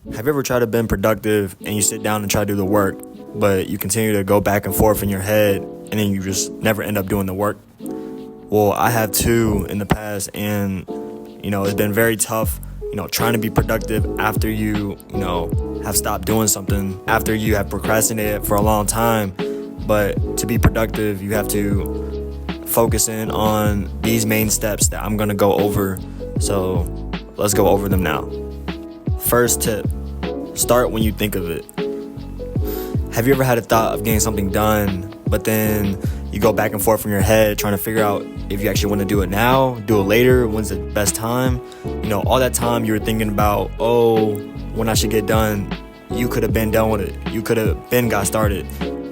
Have you ever tried to be productive and you sit down and try to do the work, but you continue to go back and forth in your head and then you just never end up doing the work? Well, I have too in the past, and it's been very tough, trying to be productive after you have stopped doing something, after you have procrastinated for a long time. But to be productive, you have to focus in on these main steps that I'm gonna go over. So let's go over them now. First tip, start when you think of it. Have you ever had a thought of getting something done, but then you go back and forth in your head trying to figure out if you actually want to do it now, do it later, when's the best time? All that time you were thinking about, when I should get done, you could have been done with it. You could have been got started.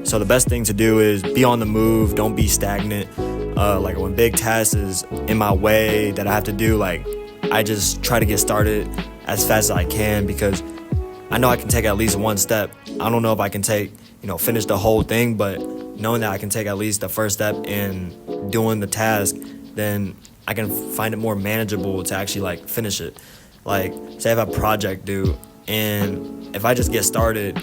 So the best thing to do is be on the move, don't be stagnant. Like when big tasks is in my way that I have to do, I just try to get started as fast as I can because I know I can take at least one step. I don't know if I can finish the whole thing, but knowing that I can take at least the first step in doing the task, then I can find it more manageable to actually finish it. Say I have a project due, and if I just get started,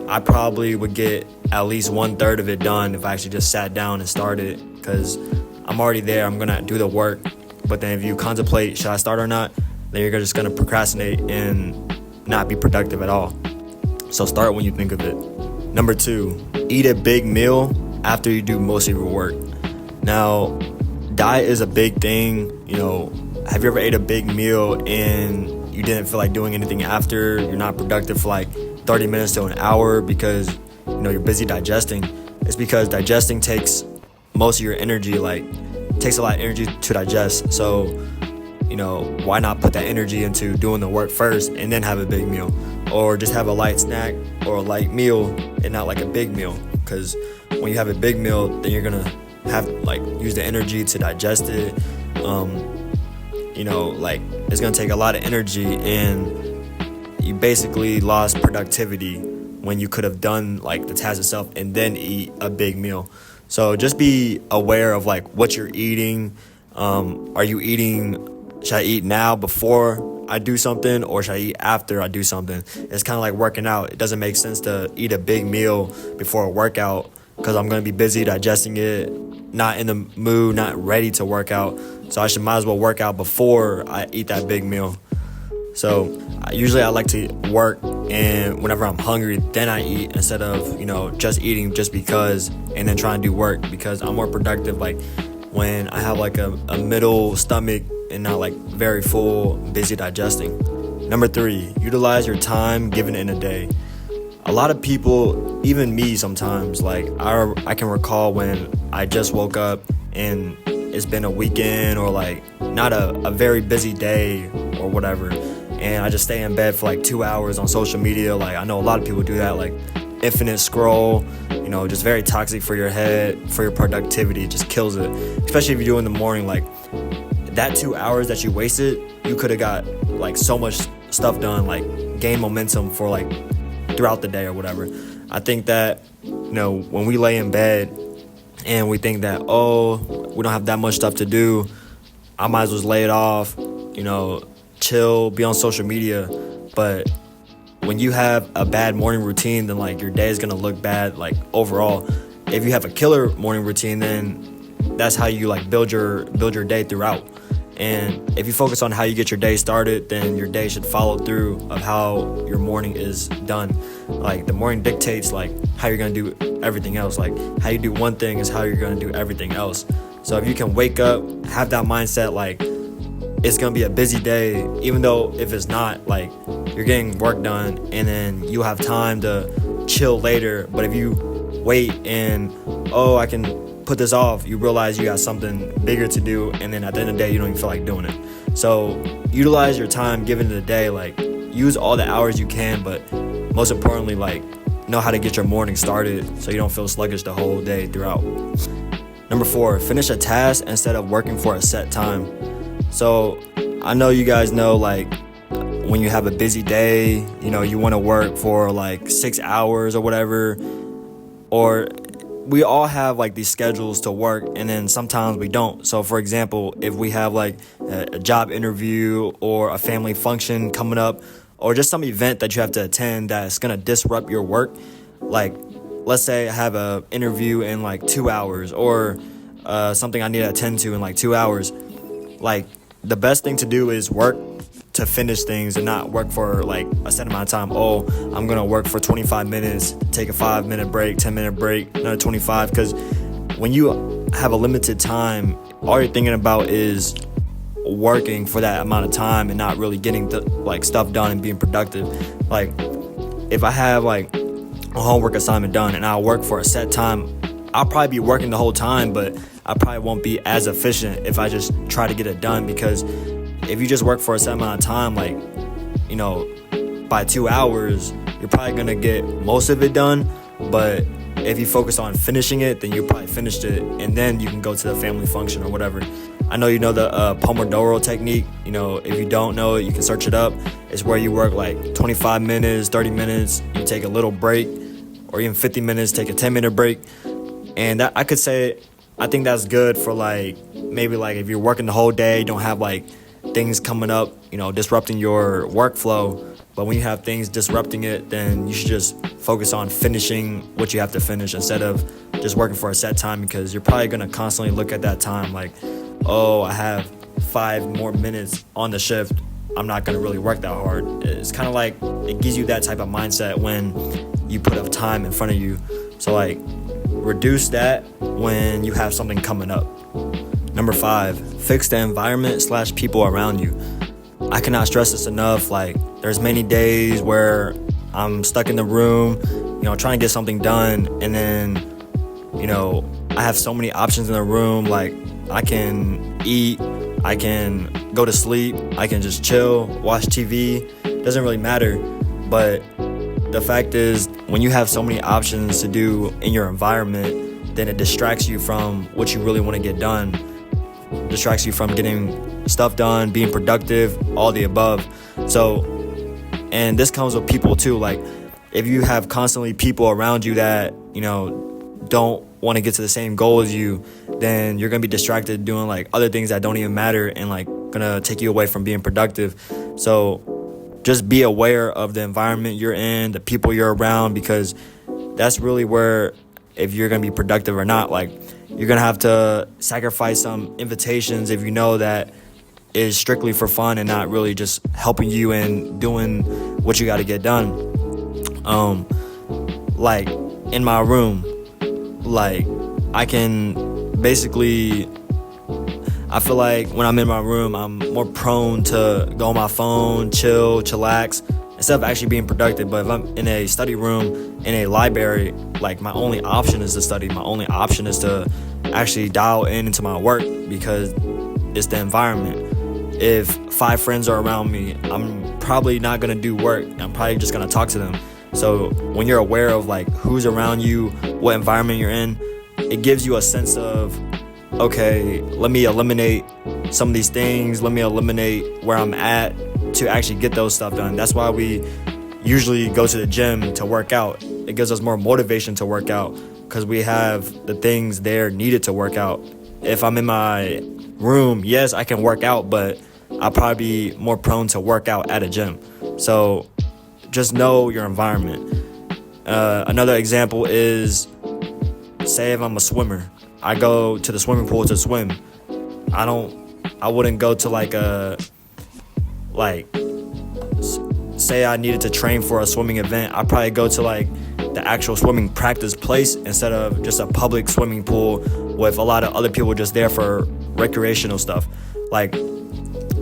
I probably would get at least 1/3 of it done if I actually just sat down and started, because I'm already there. I'm gonna do the work. But then if you contemplate, should I start or not, then you're just gonna procrastinate and not be productive at all. So start when you think of it. Number 2, eat a big meal after you do most of your work. Now, diet is a big thing. Have you ever ate a big meal and you didn't feel like doing anything after? You're not productive for 30 minutes to an hour because you're busy digesting. It's because digesting takes most of your energy, takes a lot of energy to digest. So why not put that energy into doing the work first and then have a big meal, or just have a light snack or a light meal and not a big meal? Because when you have a big meal, then you're gonna have use the energy to digest it. It's gonna take a lot of energy, and you basically lost productivity when you could have done the task itself and then eat a big meal. So just be aware of what you're eating. Should I eat now before I do something, or should I eat after I do something? It's kind of like working out. It doesn't make sense to eat a big meal before a workout because I'm going to be busy digesting it, not in the mood, not ready to work out. So might as well work out before I eat that big meal. So usually I like to work, and whenever I'm hungry, then I eat, instead of, just eating just because and then trying to do work, because I'm more productive when I have a middle stomach and not very full, busy digesting. Number 3, utilize your time given in a day. A lot of people, even me sometimes, I can recall when I just woke up and it's been a weekend or not a very busy day or whatever, and I just stay in bed for 2 hours on social media. I know a lot of people do that, infinite scroll, just very toxic for your head, for your productivity. It just kills it, especially if you do it in the morning. That 2 hours that you wasted, you could have got so much stuff done, gain momentum for throughout the day or whatever. I think that when we lay in bed and we think that, we don't have that much stuff to do, I might as well just lay it off, chill, be on social media. But when you have a bad morning routine, then your day is gonna look bad overall. If you have a killer morning routine, then that's how you build your day throughout. And if you focus on how you get your day started, then your day should follow through of how your morning is done. The morning dictates how you're gonna do everything else. How you do one thing is how you're gonna do everything else. So if you can wake up, have that mindset it's gonna be a busy day, even though if it's not, you're getting work done, and then you have time to chill later. But if you wait and I can put this off, you realize you got something bigger to do, and then at the end of the day you don't even feel like doing it. So utilize your time given to the day. Use all the hours you can, but most importantly, know how to get your morning started so you don't feel sluggish the whole day throughout. Number 4, finish a task instead of working for a set time. So I know you guys know when you have a busy day, you want to work for 6 hours or whatever, or we all have these schedules to work, and then sometimes we don't. So for example, if we have a job interview or a family function coming up, or just some event that you have to attend that's gonna disrupt your work. Like, let's say I have a interview in like 2 hours, or something I need to attend to in like 2 hours. Like, the best thing to do is work to finish things and not work for like a set amount of time. Oh, I'm gonna work for 25 minutes, take a 5-minute break, 10-minute break, another 25. Because when you have a limited time, all you're thinking about is working for that amount of time and not really getting like stuff done and being productive. Like, if I have like a homework assignment done and I'll work for a set time, I'll probably be working the whole time, but I probably won't be as efficient if I just try to get it done. Because if you just work for a set amount of time, like, by 2 hours, you're probably gonna get most of it done. But if you focus on finishing it, then you probably finished it, and then you can go to the family function or whatever. I know you know the Pomodoro technique. If you don't know it, you can search it up. It's where you work like 25 minutes, 30 minutes, you take a little break, or even 50 minutes, take a 10-minute break. And that, I could say, I think that's good for like, maybe like if you're working the whole day, you don't have like things coming up, disrupting your workflow. But when you have things disrupting it, then you should just focus on finishing what you have to finish instead of just working for a set time, because you're probably going to constantly look at that time like, oh, I have 5 more minutes on the shift. I'm not going to really work that hard. It's kind of like it gives you that type of mindset when you put up time in front of you. So like, reduce that when you have something coming up. Number 5, fix the environment / people around you. I cannot stress this enough. Like, there's many days where I'm stuck in the room, trying to get something done, and then, I have so many options in the room. Like, I can eat, I can go to sleep, I can just chill, watch TV. Doesn't really matter. But the fact is, when you have so many options to do in your environment, then it distracts you from what you really want to get done. Distracts you from getting stuff done, being productive, all the above. So, and this comes with people too. Like, if you have constantly people around you that, don't want to get to the same goal as you, then you're going to be distracted doing like other things that don't even matter and like going to take you away from being productive. So just be aware of the environment you're in, the people you're around, because that's really where, if you're going to be productive or not, like, you're going to have to sacrifice some invitations if you know that is strictly for fun and not really just helping you in doing what you got to get done. Like, in my room, like, I can basically, I feel like when I'm in my room, I'm more prone to go on my phone, chillax, instead of actually being productive. But if I'm in a study room, in a library, like, my only option is to study. My only option is to actually dial into my work, because it's the environment. If 5 friends are around me, I'm probably not going to do work. I'm probably just going to talk to them. So when you're aware of like who's around you, what environment you're in, it gives you a sense of, okay, let me eliminate some of these things. Let me eliminate where I'm at to actually get those stuff done. That's why we usually go to the gym to work out. It gives us more motivation to work out because we have the things there needed to work out. If I'm in my room, yes, I can work out, but I'll probably be more prone to work out at a gym. So just know your environment. Another example is, say if I'm a swimmer, I go to the swimming pool to swim. I wouldn't go to say I needed to train for a swimming event. I'd probably go to like the actual swimming practice place instead of just a public swimming pool with a lot of other people just there for recreational stuff. Like,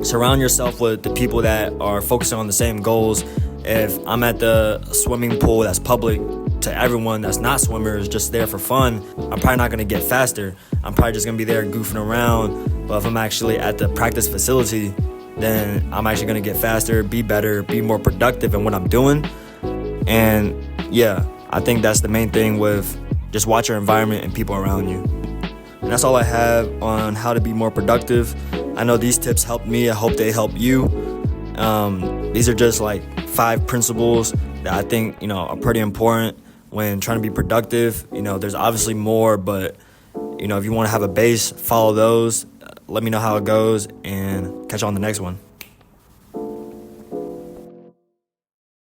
surround yourself with the people that are focusing on the same goals. If I'm at the swimming pool that's public to everyone that's not swimmers, just there for fun, I'm probably not going to get faster. I'm probably just going to be there goofing around. But if I'm actually at the practice facility, then I'm actually going to get faster, be better, be more productive in what I'm doing. And yeah, I think that's the main thing with just watch your environment and people around you. And that's all I have on how to be more productive. I know these tips helped me. I hope they help you. These are just like 5 principles that I think, are pretty important when trying to be productive. There's obviously more, but, if you want to have a base, follow those. Let me know how it goes and catch you on the next one.